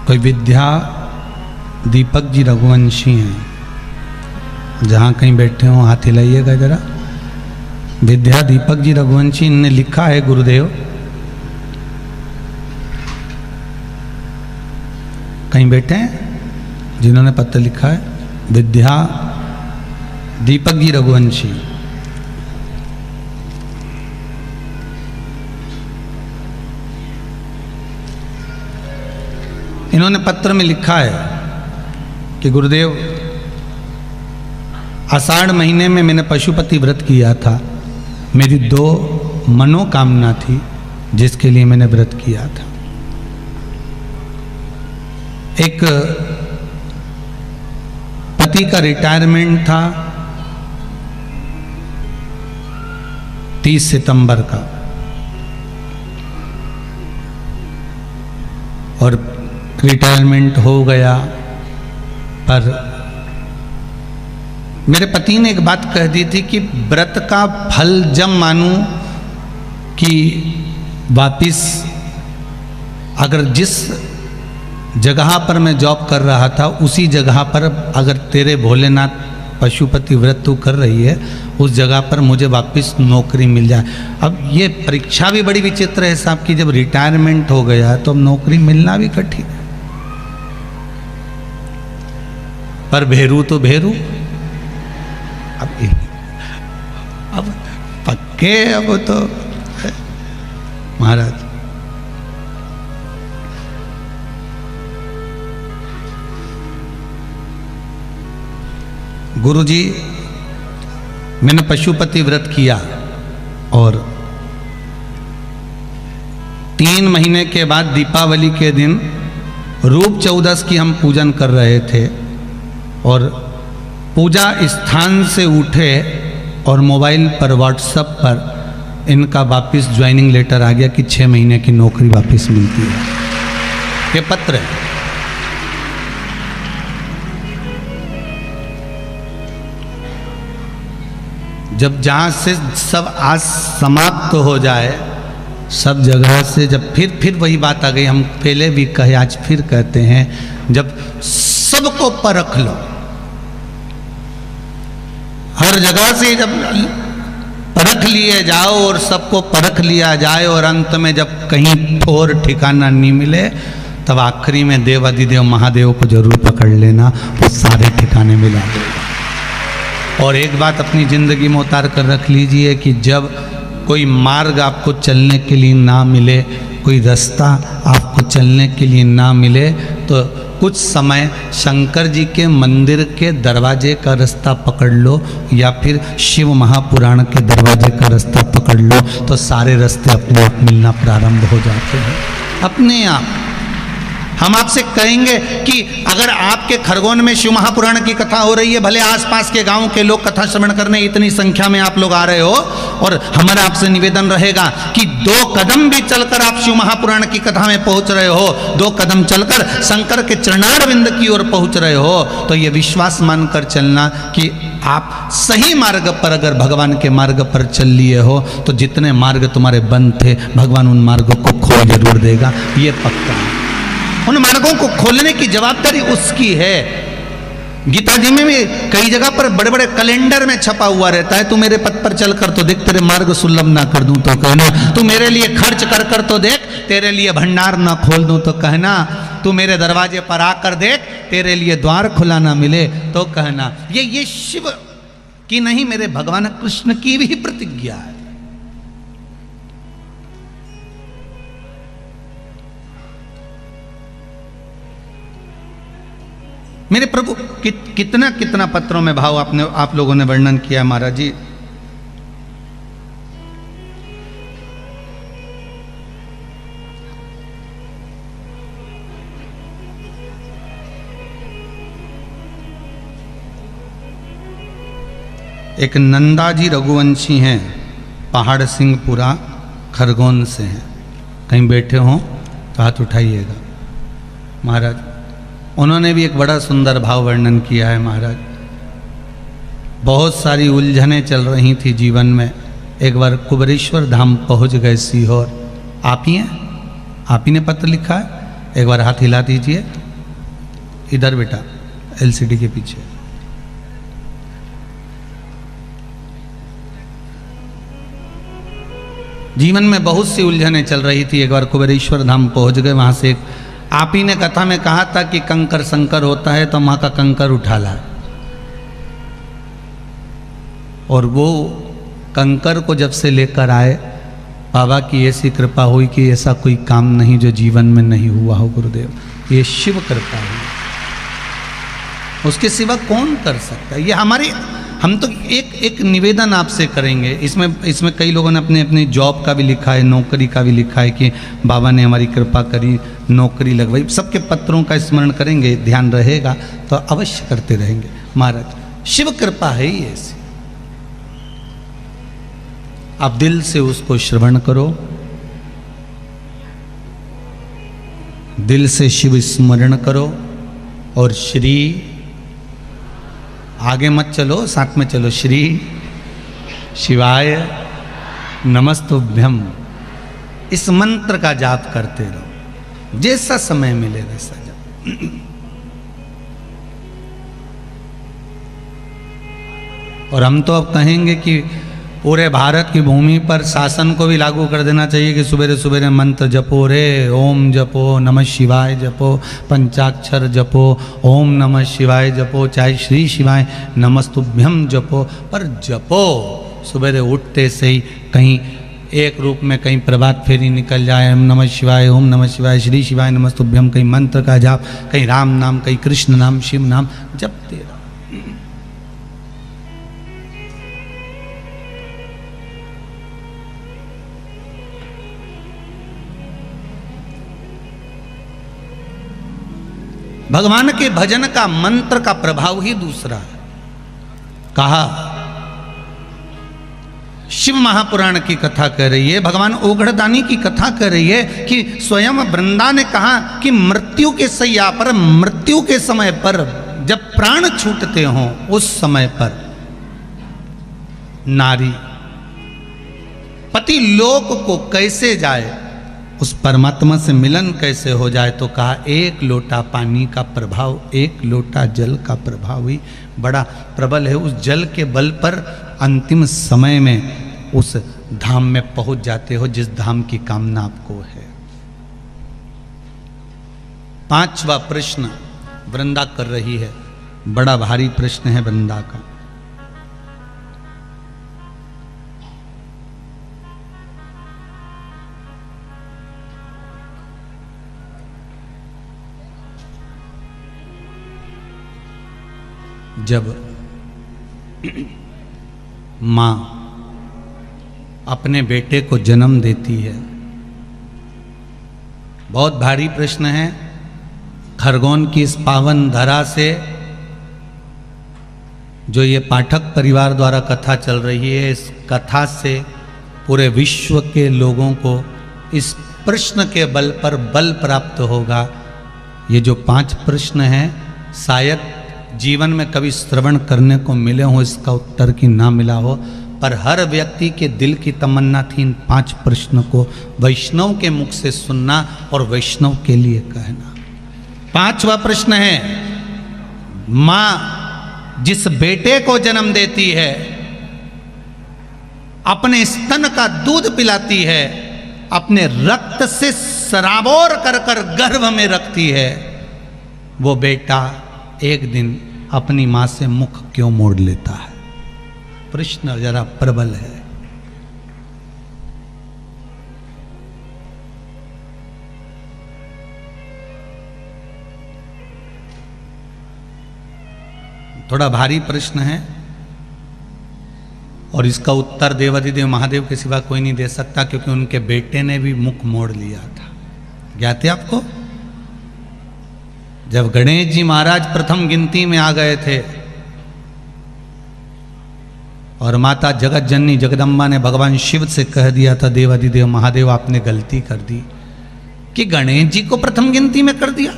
कोई विद्या दीपक जी रघुवंशी हैं, जहाँ कहीं बैठे हो हाथ हिलाइएगा जरा। विद्या दीपक जी रघुवंशी, इनने लिखा है गुरुदेव, कहीं बैठे हैं जिन्होंने पत्र लिखा है, विद्या दीपक जी रघुवंशी। इन्होंने पत्र में लिखा है कि गुरुदेव, आषाढ़ महीने में मैंने पशुपति व्रत किया था। मेरी 2 मनोकामना थी जिसके लिए मैंने व्रत किया था। एक पति का रिटायरमेंट था 30 सितंबर का, और रिटायरमेंट हो गया, पर मेरे पति ने एक बात कह दी थी कि व्रत का फल जब मानूं कि वापिस, अगर जिस जगह पर मैं जॉब कर रहा था उसी जगह पर अगर तेरे भोलेनाथ पशुपति व्रत तू कर रही है, उस जगह पर मुझे वापस नौकरी मिल जाए। अब ये परीक्षा भी बड़ी विचित्र है साहब की, जब रिटायरमेंट हो गया तो अब नौकरी मिलना भी कठिन है। पर भेरू तो भेरू, अब पक्के, अब तो महाराज गुरुजी, मैंने पशुपति व्रत किया और 3 महीने के बाद दीपावली के दिन रूप चौदस की हम पूजन कर रहे थे, और पूजा स्थान से उठे और मोबाइल पर व्हाट्सएप पर इनका वापस ज्वाइनिंग लेटर आ गया कि 6 महीने की नौकरी वापस मिलती है। ये पत्र है। जब जहाँ से सब आज समाप्त हो जाए, सब जगह से जब फिर वही बात आ गई, हम पहले भी कहे आज फिर कहते हैं, जब सबको परख लो, हर जगह से जब परख लिए जाओ और सबको परख लिया जाए, और अंत में जब कहीं ठोर ठिकाना नहीं मिले, तब आखिरी में देवाधिदेव महादेव को जरूर पकड़ लेना, वो सारे ठिकाने मिला देगा। और एक बात अपनी जिंदगी में उतार कर रख लीजिए कि जब कोई मार्ग आपको चलने के लिए ना मिले, कोई रास्ता आपको चलने के लिए ना मिले, तो कुछ समय शंकर जी के मंदिर के दरवाजे का रास्ता पकड़ लो, या फिर शिव महापुराण के दरवाजे का रास्ता पकड़ लो, तो सारे रास्ते अपने आप मिलना प्रारंभ हो जाते हैं अपने आप। हम आपसे कहेंगे कि अगर आपके खरगोन में शिव महापुराण की कथा हो रही है, भले आसपास के गांव के लोग कथा श्रवण करने इतनी संख्या में आप लोग आ रहे हो, और हमारा आपसे निवेदन रहेगा कि 2 कदम भी चलकर आप शिव महापुराण की कथा में पहुंच रहे हो, 2 कदम चलकर शंकर के चरणारविंद की ओर पहुंच रहे हो, तो ये विश्वास मानकर चलना कि आप सही मार्ग पर, अगर भगवान के मार्ग पर चल लिए हो, तो जितने मार्ग तुम्हारे बंद थे भगवान उन मार्गों को खोल जरूर देगा, ये पक्का है। उन मार्गों को खोलने की जवाबदारी उसकी है। गीता जी में भी कई जगह पर बड़े बड़े कैलेंडर में छपा हुआ रहता है, तू मेरे पथ पर चल कर तो देख, तेरे मार्ग सुलभ ना कर दूं तो कहना, तू मेरे लिए खर्च कर तो देख, तेरे लिए भंडार ना खोल दूं तो कहना, तू मेरे दरवाजे पर आकर देख, तेरे लिए द्वार खुला ना मिले तो कहना। ये शिव की नहीं, मेरे भगवान कृष्ण की भी प्रतिज्ञा है। मेरे प्रभु कितना कितना पत्रों में भाव आप लोगों ने वर्णन किया महाराज जी। एक नंदा जी रघुवंशी हैं, पहाड़ सिंहपुरा खरगोन से हैं, कहीं बैठे हों तो हाथ उठाइएगा महाराज। उन्होंने भी एक बड़ा सुंदर भाव वर्णन किया है महाराज। बहुत सारी उलझनें चल रही थी जीवन में, एक बार कुबेरेश्वर धाम पहुंच गए सीहोर। आप ही हैं, आप ही ने पत्र लिखा है। एक बार हाथ हिला दीजिए, इधर बेटा, एलसीडी के पीछे। जीवन में बहुत सी उलझनें चल रही थी। एक बार कुबेरेश्वर धाम पहुंच गए, वहां से आप ही ने कथा में कहा था कि कंकर संकर होता है, तो मां का कंकर उठा ला, और वो कंकर को जब से लेकर आए, बाबा की ऐसी कृपा हुई कि ऐसा कोई काम नहीं जो जीवन में नहीं हुआ हो गुरुदेव, ये शिव कृपा हुई, उसके सिवा कौन कर सकता है। ये हमारी, हम तो एक निवेदन आपसे करेंगे, इसमें कई लोगों ने अपने अपने जॉब का भी लिखा है, नौकरी का भी लिखा है कि बाबा ने हमारी कृपा करी, नौकरी लगवाई, सबके पत्रों का स्मरण करेंगे, ध्यान रहेगा तो अवश्य करते रहेंगे। महाराज शिव कृपा है ही ऐसी, आप दिल से उसको श्रवण करो, दिल से शिव स्मरण करो, और श्री, आगे मत चलो, साथ में चलो, श्री शिवाय नमस्तुभ्यम, इस मंत्र का जाप करते रहो, जैसा समय मिले वैसा जाप। और हम तो अब कहेंगे कि पूरे भारत की भूमि पर शासन को भी लागू कर देना चाहिए कि सुबेरे सुबेरे मंत्र जपो रे, ओम जपो, नमः शिवाय जपो, पंचाक्षर जपो, ओम नमः शिवाय जपो, चाहे श्री शिवाय नमस्तुभ्यम जपो, पर जपो सुबेरे उठते से ही, कहीं एक रूप में कहीं प्रभात फेरी निकल जाए, ओम नमः शिवाय, ओम नमः शिवाय, श्री शिवाय नमस्तुभ्यम, कहीं मंत्र का जाप, कहीं राम नाम, कहीं कृष्ण नाम, शिव नाम जपते रहो। भगवान के भजन का मंत्र का प्रभाव ही दूसरा है। कहा शिव महापुराण की कथा कह रही है, भगवान ओघड़दानी की कथा कह रही है कि स्वयं वृंदा ने कहा कि मृत्यु के सैया पर, मृत्यु के समय पर, जब प्राण छूटते हों उस समय पर नारी पति लोक को कैसे जाए, उस परमात्मा से मिलन कैसे हो जाए, तो कहा एक लोटा पानी का प्रभाव, एक लोटा जल का प्रभाव ही बड़ा प्रबल है। उस जल के बल पर अंतिम समय में उस धाम में पहुंच जाते हो जिस धाम की कामना आपको है। पांचवा प्रश्न वृंदा कर रही है, बड़ा भारी प्रश्न है वृंदा का। जब मां अपने बेटे को जन्म देती है, बहुत भारी प्रश्न है। खरगोन की इस पावन धरा से जो ये पाठक परिवार द्वारा कथा चल रही है, इस कथा से पूरे विश्व के लोगों को इस प्रश्न के बल पर बल प्राप्त होगा। ये जो 5 प्रश्न हैं, शायद जीवन में कभी श्रवण करने को मिले हो, इसका उत्तर की ना मिला हो, पर हर व्यक्ति के दिल की तमन्ना थी इन 5 प्रश्न को वैष्णव के मुख से सुनना और वैष्णव के लिए कहना। 5वां प्रश्न है, मां जिस बेटे को जन्म देती है, अपने स्तन का दूध पिलाती है, अपने रक्त से सराबोर कर कर गर्भ में रखती है, वो बेटा एक दिन अपनी मां से मुख क्यों मोड़ लेता है? प्रश्न जरा प्रबल है। थोड़ा भारी प्रश्न है और इसका उत्तर देवाधिदेव महादेव के सिवा कोई नहीं दे सकता, क्योंकि उनके बेटे ने भी मुख मोड़ लिया था। ज्ञात है आपको? जब गणेश जी महाराज प्रथम गिनती में आ गए थे और माता जगत जननी जगदम्बा ने भगवान शिव से कह दिया था, देवाधिदेव महादेव आपने गलती कर दी कि गणेश जी को प्रथम गिनती में कर दिया।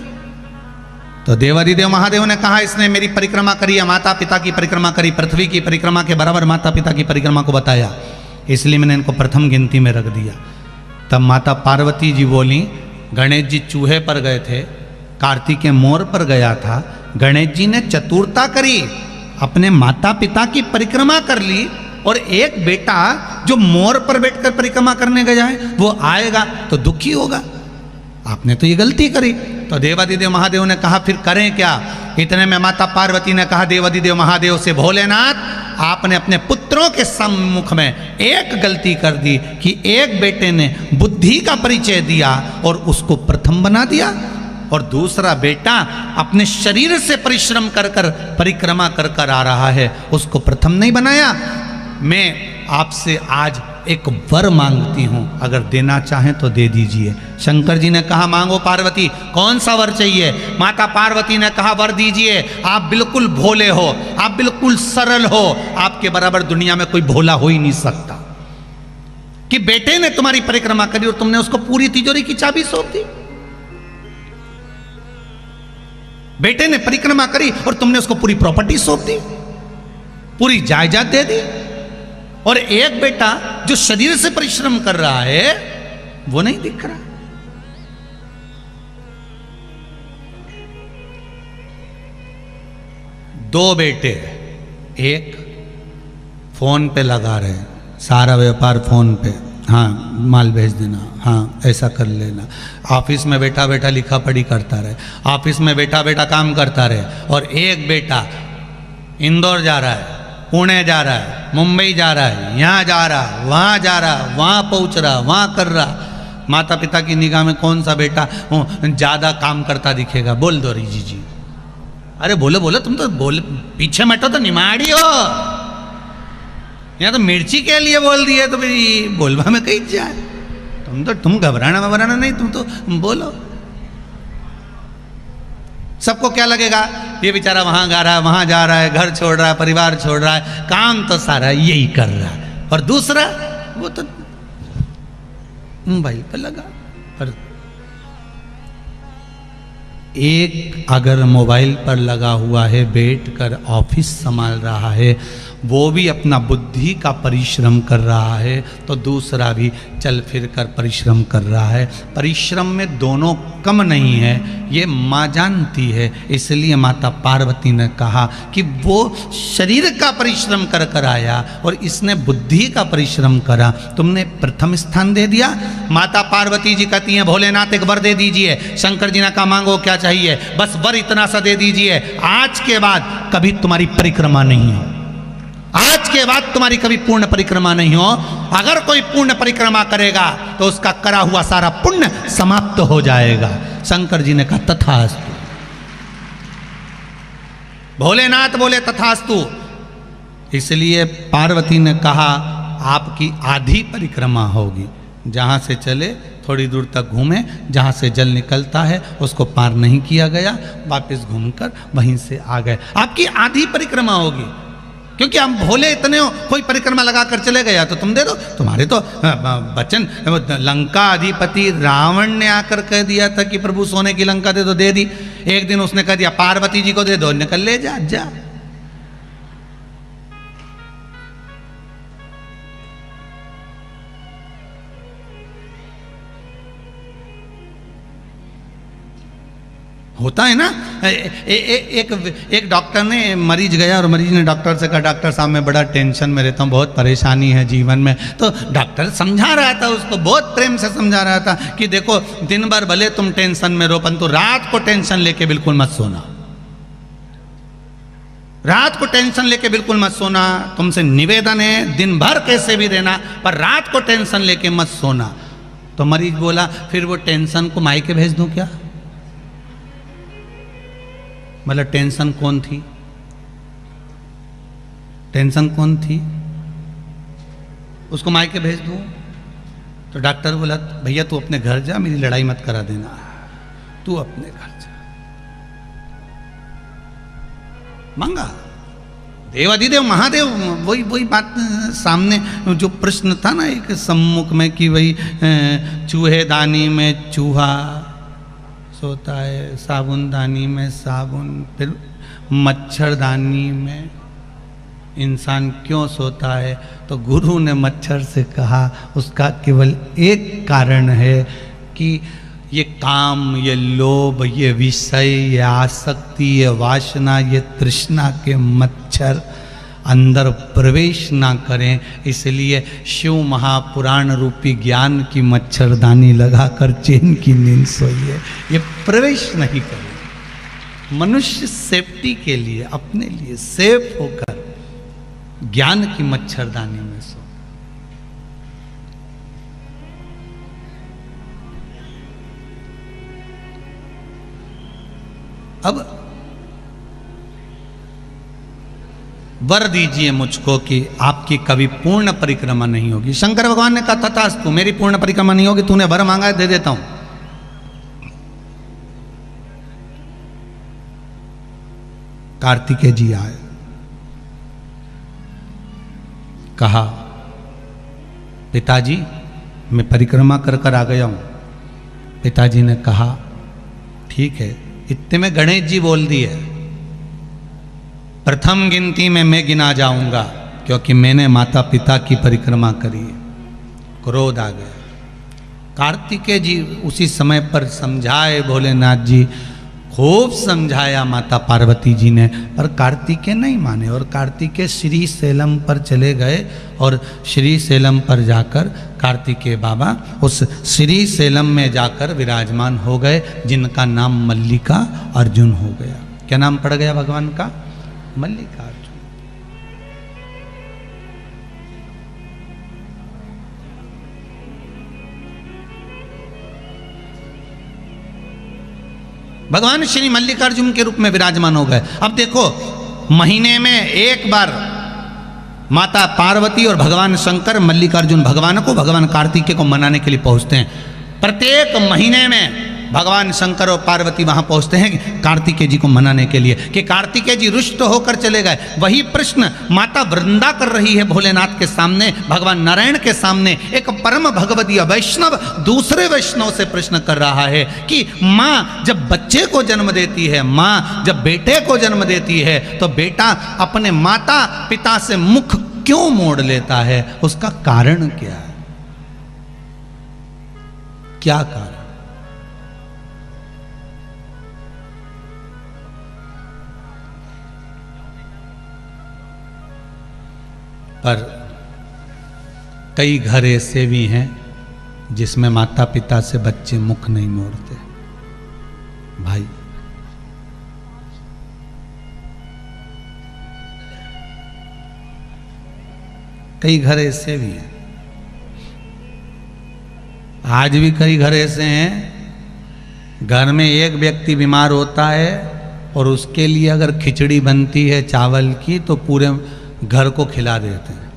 तो देवाधिदेव महादेव ने कहा, इसने मेरी परिक्रमा करी, माता पिता की परिक्रमा करी, पृथ्वी की परिक्रमा के बराबर माता पिता की परिक्रमा को बताया, इसलिए मैंने इनको प्रथम गिनती में रख दिया। तब माता पार्वती जी बोली गणेश जी चूहे पर गए थे, कार्तिकेय मोर पर गया था। गणेश जी ने चतुरता करी, अपने माता पिता की परिक्रमा कर ली, और एक बेटा जो मोर पर बैठकर परिक्रमा करने गया है वो आएगा तो दुखी होगा। आपने तो ये गलती करी। तो देवादिदेव महादेव ने कहा फिर करें क्या। इतने में माता पार्वती ने कहा देवादिदेव महादेव से, भोलेनाथ आपने अपने पुत्रों के सम्मुख में एक गलती कर दी कि एक बेटे ने बुद्धि का परिचय दिया और उसको प्रथम बना दिया, और दूसरा बेटा अपने शरीर से परिश्रम कर कर परिक्रमा कर कर आ रहा है, उसको प्रथम नहीं बनाया। मैं आपसे आज एक वर मांगती हूं, अगर देना चाहें तो दे दीजिए। शंकर जी ने कहा मांगो पार्वती, कौन सा वर चाहिए। माता पार्वती ने कहा वर दीजिए, आप बिल्कुल भोले हो, आप बिल्कुल सरल हो, आपके बराबर दुनिया में कोई भोला हो ही नहीं सकता। कि बेटे ने तुम्हारी परिक्रमा करी और तुमने उसको पूरी तिजोरी की चाबी सौंप दी। बेटे ने परिक्रमा करी और तुमने उसको पूरी प्रॉपर्टी सौंप दी, पूरी जायदाद दे दी। और एक बेटा जो शरीर से परिश्रम कर रहा है वो नहीं दिख रहा। दो बेटे, एक फोन पे लगा रहे, सारा व्यापार फोन पे, हाँ माल भेज देना, हाँ ऐसा कर लेना। ऑफिस में बैठा बैठा लिखा पढ़ी करता रहे, ऑफिस में बैठा बैठा काम करता रहे। और एक बेटा इंदौर जा रहा है, पुणे जा रहा है, मुंबई जा रहा है, यहाँ जा रहा, वहाँ जा रहा, वहाँ पहुँच रहा, वहाँ कर रहा। माता पिता की निगाह में कौन सा बेटा ज़्यादा काम करता दिखेगा। बोल दो रिजी जी, अरे बोलो बोलो, तुम तो बोल पीछे मटो तो निमाड़ी हो। यहाँ तो मिर्ची के लिए बोल दिए तो भाई बोलवा में कहीं जाए। तुम घबराना वबराना नहीं, तुम तो बोलो। सबको क्या लगेगा, ये बेचारा वहां जा रहा है, वहां जा रहा है, घर छोड़ रहा है, परिवार छोड़ रहा है, काम तो सारा यही कर रहा है। और दूसरा वो तो मोबाइल पर लगा। और एक अगर मोबाइल पर लगा हुआ है, बैठकर ऑफिस संभाल रहा है, वो भी अपना बुद्धि का परिश्रम कर रहा है, तो दूसरा भी चल फिर कर परिश्रम कर रहा है। परिश्रम में दोनों कम नहीं है, ये माँ जानती है। इसलिए माता पार्वती ने कहा कि वो शरीर का परिश्रम कर कर आया और इसने बुद्धि का परिश्रम करा, तुमने प्रथम स्थान दे दिया। माता पार्वती जी कहती हैं भोलेनाथ एक वर दे दीजिए। शंकर जी ने कहा मांगो क्या चाहिए, बस वर इतना सा दे दीजिए, आज के बाद कभी तुम्हारी परिक्रमा नहीं हो, आज के बाद तुम्हारी कभी पूर्ण परिक्रमा नहीं हो। अगर कोई पूर्ण परिक्रमा करेगा तो उसका करा हुआ सारा पुण्य समाप्त हो जाएगा। शंकर जी ने कहा तथास्तु। भोलेनाथ बोले तथास्तु। इसलिए पार्वती ने कहा आपकी आधी परिक्रमा होगी, जहां से चले थोड़ी दूर तक घूमे, जहां से जल निकलता है उसको पार नहीं किया गया, वापस घूमकर वहीं से आ गए। आपकी आधी परिक्रमा होगी, क्योंकि हम भोले इतने हो, कोई परिक्रमा लगाकर चले गया तो तुम दे दो। तुम्हारे तो वचन, लंका अधिपति रावण ने आकर कह दिया था कि प्रभु सोने की लंका दे दो, दे दी। एक दिन उसने कह दिया पार्वती जी को दे दो, निकल ले जा जा। होता है ना। एक डॉक्टर ने, मरीज गया और मरीज ने डॉक्टर से कहा डॉक्टर साहब मैं बड़ा टेंशन में रहता हूँ, बहुत परेशानी है जीवन में। तो डॉक्टर समझा रहा था उसको, बहुत प्रेम से समझा रहा था कि देखो दिन भर भले तुम टेंशन में रहो, परंतु रात को टेंशन लेके बिल्कुल मत सोना, रात को टेंशन लेके बिल्कुल मत सोना। तुमसे निवेदन है दिन भर कैसे भी रहना, पर रात को टेंशन लेके मत सोना। तो मरीज बोला फिर वो टेंशन को मायके भेज दूं क्या? मतलब टेंशन कौन थी, टेंशन कौन थी, उसको मायके भेज दूं? तो डॉक्टर बोला भैया तू अपने घर जा, मेरी लड़ाई मत करा देना, तू अपने घर जा। मांगा देवादिदेव महादेव, वही बात सामने जो प्रश्न था ना एक सम्मुख में कि वही चूहेदानी में चूहा सोता है, साबुनदानी में साबुन, फिर मच्छरदानी में इंसान क्यों सोता है? तो गुरु ने मच्छर से कहा उसका केवल एक कारण है कि ये काम, ये लोभ, ये विषय, ये आसक्ति, ये वासना, ये तृष्णा के मच्छर अंदर प्रवेश ना करें, इसलिए शिव महापुराण रूपी ज्ञान की मच्छरदानी लगाकर चैन की नींद सोइए। ये प्रवेश नहीं करें। मनुष्य सेफ्टी के लिए, अपने लिए सेफ होकर ज्ञान की मच्छरदानी में सो। अब वर दीजिए मुझको कि आपकी कभी पूर्ण परिक्रमा नहीं होगी। शंकर भगवान ने कहा तथास्तु, मेरी पूर्ण परिक्रमा नहीं होगी, तूने वर मांगा है, दे देता हूं। कार्तिकेय जी आए, कहा पिताजी मैं परिक्रमा कर कर आ गया हूं। पिताजी ने कहा ठीक है। इतने में गणेश जी बोल दिए, प्रथम गिनती में मैं गिना जाऊंगा क्योंकि मैंने माता पिता की परिक्रमा करी है। क्रोध आ गया। कार्तिकेय जी उसी समय पर समझाए, भोलेनाथ जी खूब समझाया माता पार्वती जी ने, पर कार्तिकेय नहीं माने और कार्तिकेय श्री शैलम पर चले गए और श्री शैलम पर जाकर कार्तिकेय बाबा उस श्री शैलम में जाकर विराजमान हो गए, जिनका नाम मल्लिका अर्जुन हो गया। क्या नाम पड़ गया भगवान का? मल्लिका अर्जुन। भगवान श्री मल्लिकार्जुन के रूप में विराजमान हो गए। अब देखो, महीने में एक बार माता पार्वती और भगवान शंकर मल्लिकार्जुन भगवान को, भगवान कार्तिकेय को मनाने के लिए पहुंचते हैं। प्रत्येक महीने में भगवान शंकर और पार्वती वहां पहुंचते हैं कार्तिकेय जी को मनाने के लिए कि कार्तिकेय जी रुष्ट होकर चले गए। वही प्रश्न माता वृंदा कर रही है भोलेनाथ के सामने, भगवान नारायण के सामने। एक परम भगवदीय वैष्णव दूसरे वैष्णव से प्रश्न कर रहा है कि माँ जब बच्चे को जन्म देती है, माँ जब बेटे को जन्म देती है, तो बेटा अपने माता पिता से मुख क्यों मोड़ लेता है? उसका कारण क्या है? क्या कारण? पर कई घर ऐसे भी हैं जिसमें माता पिता से बच्चे मुख नहीं मोड़ते। भाई कई घर ऐसे भी हैं, आज भी कई घर ऐसे हैं, घर में एक व्यक्ति बीमार होता है और उसके लिए अगर खिचड़ी बनती है चावल की तो पूरे घर को खिला देते हैं,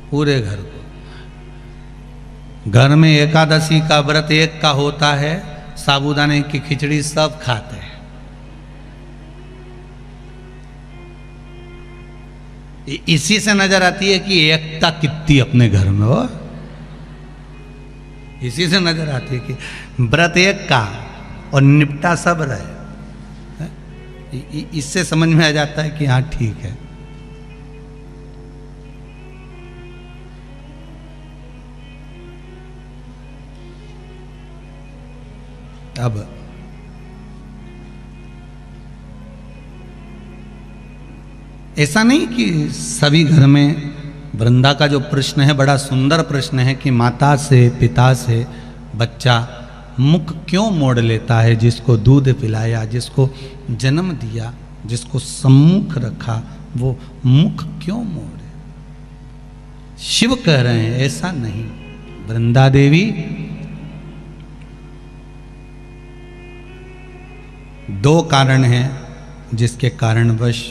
पूरे घर को। घर में एकादशी का व्रत एक का होता है, साबूदाने की खिचड़ी सब खाते हैं। इसी से नजर आती है कि एकता कितनी अपने घर में हो। इसी से नजर आती है कि व्रत एक का और निपटा सब रहे। इससे समझ में आ जाता है कि हाँ ठीक है। अब ऐसा नहीं कि सभी घर में, वृंदा का जो प्रश्न है बड़ा सुंदर प्रश्न है कि माता से पिता से बच्चा मुख क्यों मोड़ लेता है? जिसको दूध पिलाया, जिसको जन्म दिया, जिसको सम्मुख रखा, वो मुख क्यों मोड़े? शिव कह रहे हैं ऐसा नहीं। वृंदा देवी, दो कारण हैं जिसके कारणवश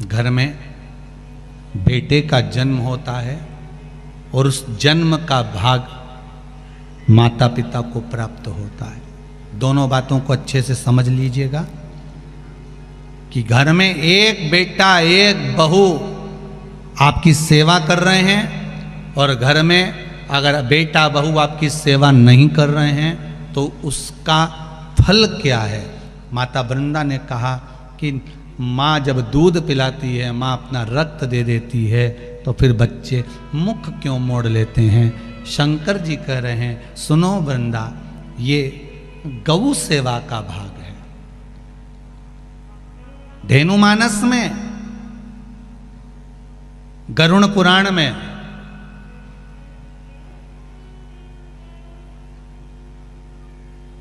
घर में बेटे का जन्म होता है और उस जन्म का भाग माता पिता को प्राप्त होता है। दोनों बातों को अच्छे से समझ लीजिएगा कि घर में एक बेटा एक बहू आपकी सेवा कर रहे हैं और घर में अगर बेटा बहू आपकी सेवा नहीं कर रहे हैं तो उसका फल क्या है? माता वृंदा ने कहा कि माँ जब दूध पिलाती है, माँ अपना रक्त दे देती है, तो फिर बच्चे मुख क्यों मोड़ लेते हैं? शंकर जी कह रहे हैं सुनो वृंदा, ये गौ सेवा का भाग है। धेनुमानस में, गरुड़ पुराण में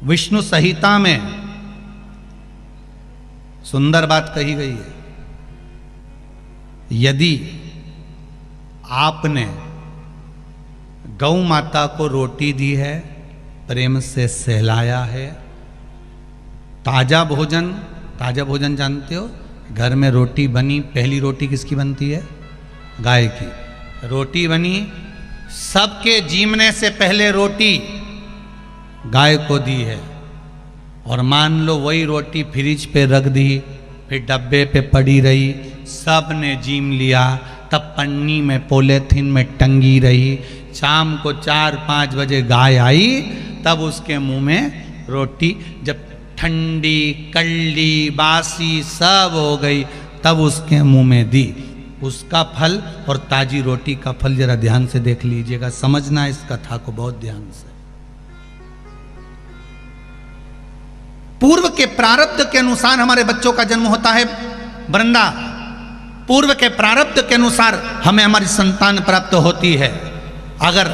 विष्णु संहिता में सुंदर बात कही गई है। यदि आपने गौ माता को रोटी दी है, प्रेम से सहलाया है, ताजा भोजन जानते हो, घर में रोटी बनी, पहली रोटी किसकी बनती है? गाय की। रोटी बनी, सबके जीवने से पहले रोटी गाय को दी है, और मान लो वही रोटी फ्रिज पे रख दी, फिर डब्बे पे पड़ी रही, सब ने जीम लिया, तब पन्नी में पॉलीथिन में टंगी रही, शाम को 4-5 बजे गाय आई, तब उसके मुंह में रोटी, जब ठंडी कल्ली बासी सब हो गई, तब उसके मुंह में दी। उसका फल और ताजी रोटी का फल जरा ध्यान से देख लीजिएगा, समझना इस कथा को बहुत ध्यान से। पूर्व के प्रारब्ध के अनुसार हमारे बच्चों का जन्म होता है वृंदा, पूर्व के प्रारब्ध के अनुसार हमें हमारी संतान प्राप्त होती है। अगर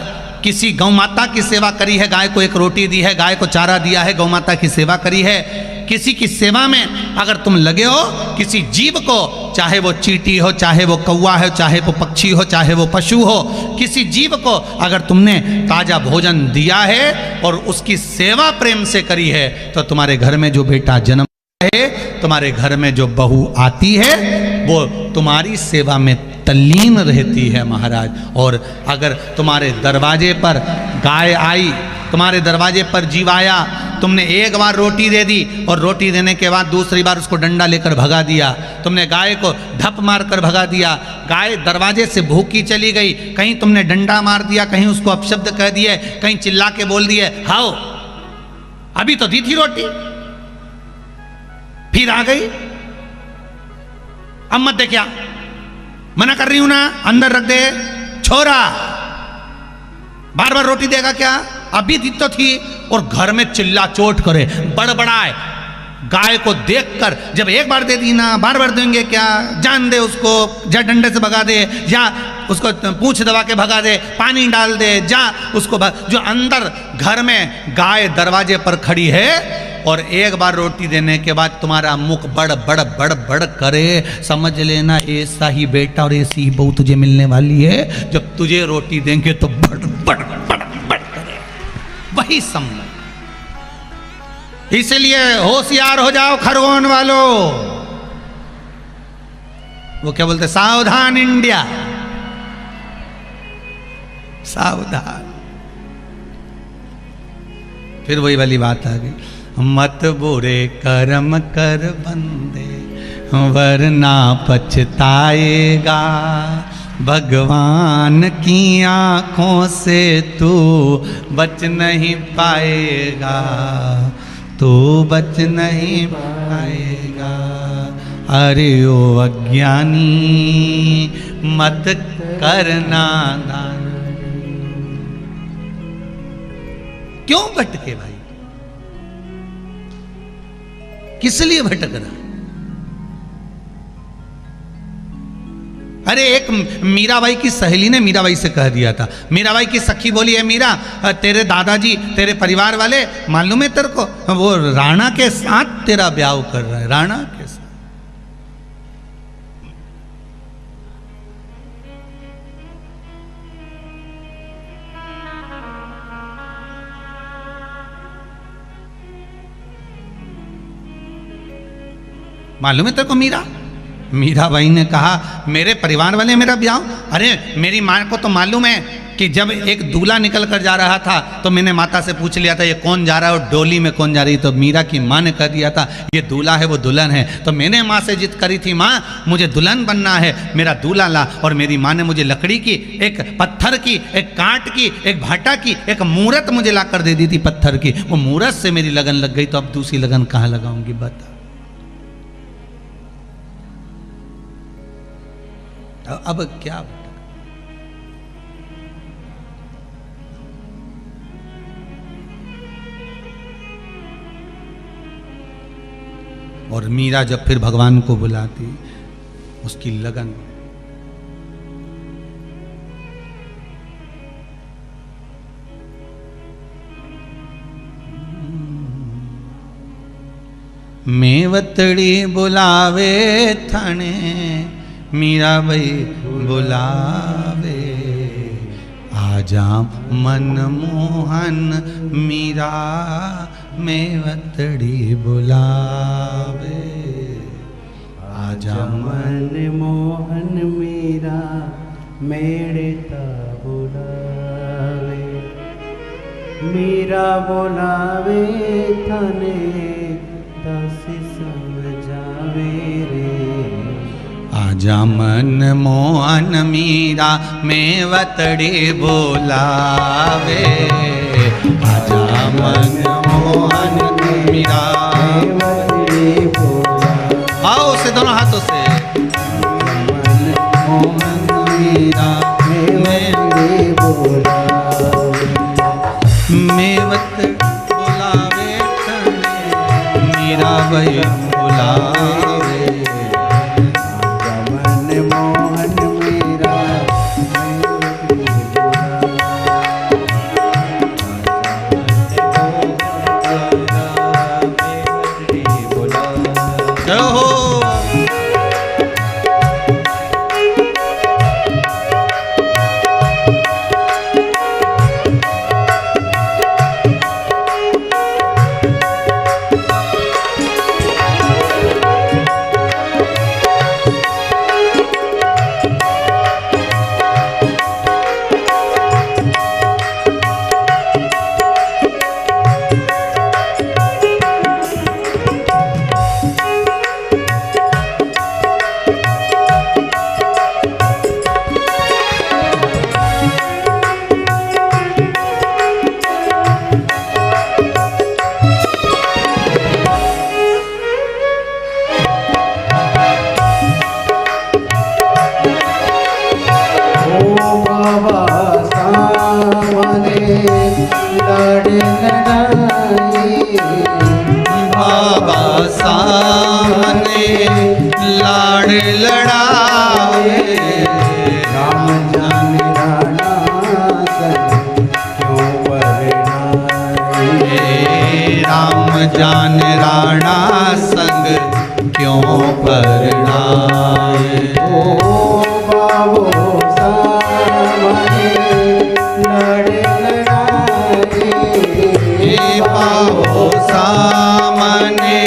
किसी गौ माता की सेवा करी है, गाय को एक रोटी दी है, गाय को चारा दिया है, गौ माता की सेवा करी है, किसी की सेवा में अगर तुम लगे हो, किसी जीव को, चाहे वो चींटी हो, चाहे वो कौवा हो, चाहे वो पक्षी हो, चाहे वो पशु हो, किसी जीव को अगर तुमने ताजा भोजन दिया है और उसकी सेवा प्रेम से करी है, तो तुम्हारे घर में जो बेटा जन्म है, तुम्हारे घर में जो बहू आती है, वो तुम्हारी सेवा में तल्लीन रहती है महाराज। और अगर तुम्हारे दरवाजे पर गाय आई, तुम्हारे दरवाजे पर जीव आया, तुमने एक बार रोटी दे दी और रोटी देने के बाद दूसरी बार उसको डंडा लेकर भगा दिया, तुमने गाय को धप मार कर भगा दिया, गाय दरवाजे से भूखी चली गई, कहीं तुमने डंडा मार दिया, कहीं उसको अपशब्द कह दिए, कहीं चिल्ला के बोल दिए, हाओ अभी तो दी थी रोटी, फिर आ गई, अब मत दे, क्या मना कर रही हूं ना, अंदर रख दे छोरा, बार बार रोटी देगा क्या, अभी दी तो थी। और घर में चिल्ला चोट करे, बड़बड़ाए, गाय को देखकर, जब एक बार दे दी ना, बार बार देंगे क्या, जान दे उसको, जा डंडे से भगा दे, या उसको पूंछ दबा के भगा दे, पानी डाल दे, जा उसको जो अंदर घर में गाय दरवाजे पर खड़ी है और एक बार रोटी देने के बाद तुम्हारा मुख बड़ बड़ बड़ बड़ करे, समझ लेना ऐसा ही बेटा और ऐसी ही बहू तुझे मिलने वाली है, जब तुझे रोटी देंगे तो बड़ बड़ बड़ बड़ करे, वही समझ। इसलिए होशियार हो जाओ खरगोन वालों, वो क्या बोलते, सावधान इंडिया, सावधान। फिर वही वाली बात आ गई, मत बुरे कर्म कर बंदे वरना पछताएगा, भगवान की आंखों से तू बच नहीं पाएगा, तू बच नहीं पाएगा। अरे ओ अज्ञानी मत करना दान। क्यों भटके भाई, किस लिए भटक रहा? अरे एक मीराबाई की सहेली ने मीराबाई से कह दिया था, मीराबाई की सखी बोली है, मीरा तेरे दादाजी, तेरे परिवार वाले मालूम है तेरे को, वो राणा के साथ तेरा ब्याह कर रहा है, राणा के साथ। मालूम है तेरे को मीरा? मीराबाई ने कहा मेरे परिवार वाले मेरा ब्याह, अरे मेरी माँ को तो मालूम है कि जब एक दूल्हा निकल कर जा रहा था तो मैंने माता से पूछ लिया था ये कौन जा रहा है और डोली में कौन जा रही, तो मीरा की माँ ने कह दिया था ये दूल्हा है वो दुल्हन है। तो मैंने माँ से जिद करी थी, माँ मुझे दुल्हन बनना है, मेरा दूल्हा ला, और मेरी माँ ने मुझे लकड़ी की, एक पत्थर की, एक कांट की, एक भाटा की, एक मूरत मुझे ला कर दे दी थी पत्थर की। वो मूरत से मेरी लगन लग गई, तो अब दूसरी लगन कहाँ लगाऊंगी बता। अब क्या, और मीरा जब फिर भगवान को बुलाती, उसकी लगन। मेवतड़ी बुलावे थाने, मीरा भाई बुलावे, आजा मनमोहन मीरा मेवतड़ी बुलावे, आजा मनमोहन मीरा मेड़ता बुलावे, मीरा बुलावे थाने दासी समझावे रे, आजा मनमोहन मीरा मेवतड़ी बुलावे, आजा मनमोहन मीरा मेवतड़ी बुलावे, आओ से दोनों हाथों से, मनमोहन मीरा मेवतड़ी बुलावे, मेवत बुलावे थाने, मीरा भाई बुलावे, मनमोहन मीरा मेवतड़ी बुलावे। जय हो। बाबा सामने लाड़ लड़ाए, राम जाने राणा संग क्यों परिणाए, राम जान राणा संग क्यों परिणाए, ओ बाबो सामने लड़े लड़ाए, बाबो सामने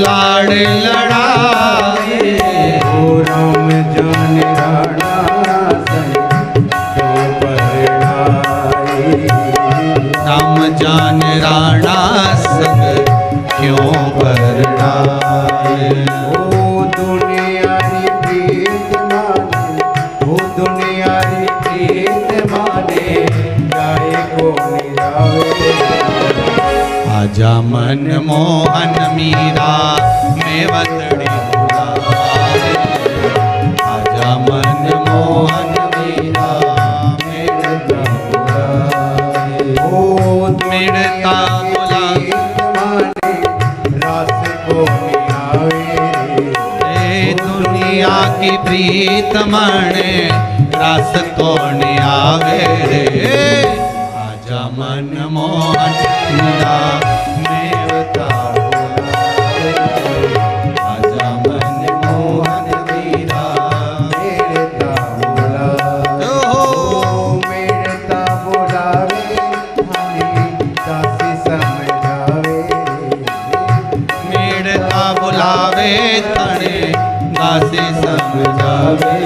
लाड़ लड़ाए, ओ राम जाने राणा संग क्यों परिणाए, राम जान राणा संग क्यों परिणाए, ओ दुनियारी प्रीत माने, ओ दुनियारी प्रीत माने, जाए को निरावे, आजा मनमोहन मीरा मेवतड़ी बुलावे, आजा मनमोहन मीरा मेड़ता बुलावे, ओ मेड़ता बुलावे, माने रास को निरावे, ए दुनिया की प्रीत मणे रस कौन आवे रे, आजा मनमोहन मीरा मेवता बुलावे, आजा मनमोहन मीरा मेड़ता बुलावे, ओ मेड़ता बुलावे, हमें दासी समझावे, मेड़ता बुलावे तणे दासी समझावे,